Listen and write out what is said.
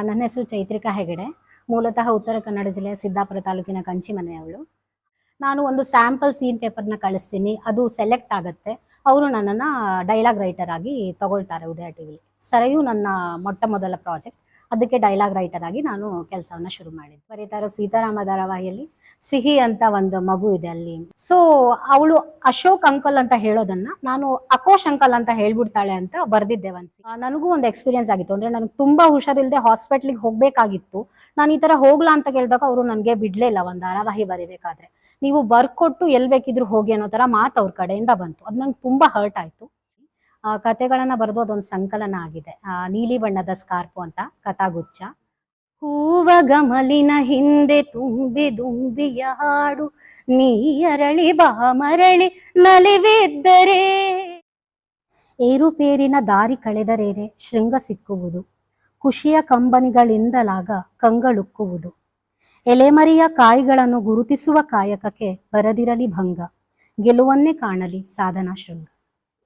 ನನ್ನ ಹೆಸರು ಚೈತ್ರಿಕಾ ಹೆಗಡೆ. ಮೂಲತಃ ಉತ್ತರ ಕನ್ನಡ ಜಿಲ್ಲೆಯ ಸಿದ್ದಾಪುರ ತಾಲೂಕಿನ ಕಂಚಿಮನೆಯವಳು. ನಾನು ಒಂದು ಸ್ಯಾಂಪಲ್ ಸೀನ್ ಪೇಪರ್ನ ಕಳಿಸ್ತೀನಿ, ಅದು ಸೆಲೆಕ್ಟ್ ಆಗುತ್ತೆ. ಅವರು ನನ್ನನ್ನು ಡೈಲಾಗ್ ರೈಟರ್ ಆಗಿ ತಗೊಳ್ತಾರೆ ಉದಯ ಟಿವಿಲಿ. ಸರಿಯು ನನ್ನ ಮೊಟ್ಟ ಮೊದಲ ಪ್ರಾಜೆಕ್ಟ್. ಅದಕ್ಕೆ ಡೈಲಾಗ್ ರೈಟರ್ ಆಗಿ ನಾನು ಕೆಲಸವನ್ನ ಶುರು ಮಾಡಿದ್ದೆ. ಬರೀತಾ ಇರೋ ಸೀತಾರಾಮ ಧಾರಾವಾಹಿಯಲ್ಲಿ ಸಿಹಿ ಅಂತ ಒಂದು ಮಗು ಇದೆ ಅಲ್ಲಿ. ಸೊ ಅವಳು ಅಶೋಕ್ ಅಂಕಲ್ ಅಂತ ಹೇಳೋದನ್ನ ನಾನು ಅಕೋಶ್ ಅಂಕಲ್ ಅಂತ ಹೇಳ್ಬಿಡ್ತಾಳೆ ಅಂತ ಬರ್ದಿದ್ದೆ ಒಂದ್ಸಿ. ನನಗೂ ಒಂದು ಎಕ್ಸ್ಪೀರಿಯನ್ಸ್ ಆಗಿತ್ತು. ಅಂದ್ರೆ ನನಗೆ ತುಂಬಾ ಹುಷಾರಿಲ್ಲದೆ ಹಾಸ್ಪಿಟ್ಲಿಗೆ ಹೋಗ್ಬೇಕಾಗಿತ್ತು. ನಾನು ಈ ತರ ಹೋಗ್ಲಾ ಅಂತ ಕೇಳಿದಾಗ ಅವರು ನನಗೆ ಬಿಡ್ಲೇ ಇಲ್ಲ. ಒಂದು ಧಾರಾವಾಹಿ ಬರೀಬೇಕಾದ್ರೆ ನೀವು ಬರ್ಕೊಟ್ಟು ಎಲ್ ಬೇಕಿದ್ರು ಹೋಗಿ ಅನ್ನೋ ತರ ಮಾತು ಅವ್ರ ಕಡೆಯಿಂದ ಬಂತು. ಅದು ನಂಗೆ ತುಂಬಾ ಹರ್ಟ್ ಆಯ್ತು. ಕತೆಗಳನ್ನ ಬರೆದು ಅದೊಂದು ಸಂಕಲನ ಆಗಿದೆ. ನೀಲಿ ಬಣ್ಣದ ಸ್ಕಾರ್ಪು ಅಂತ ಕಥಾಗುಚ್ಛ. ಹೂವ ಗಮಲಿನ ಹಿಂದೆ ತುಂಬಿ ದುಂಬಿಯ ಹಾಡು, ನೀ ಅರಳಿ ಬಾ ಮರಳಿ ನಲಿವಿದ್ದರೆ. ಏರುಪೇರಿನ ದಾರಿ ಕಳೆದರೇನೆ ಶೃಂಗ ಸಿಕ್ಕುವುದು, ಖುಷಿಯ ಕಂಬನಿಗಳಿಂದಲಾಗ ಕಂಗಳುಕ್ಕುವುದು. ಎಲೆಮರಿಯ ಕಾಯಿಗಳನ್ನು ಗುರುತಿಸುವ ಕಾಯಕಕ್ಕೆ ಬರದಿರಲಿ ಭಂಗ, ಗೆಲುವನ್ನೇ ಕಾಣಲಿ ಸಾಧನಾ ಶೃಂಗ.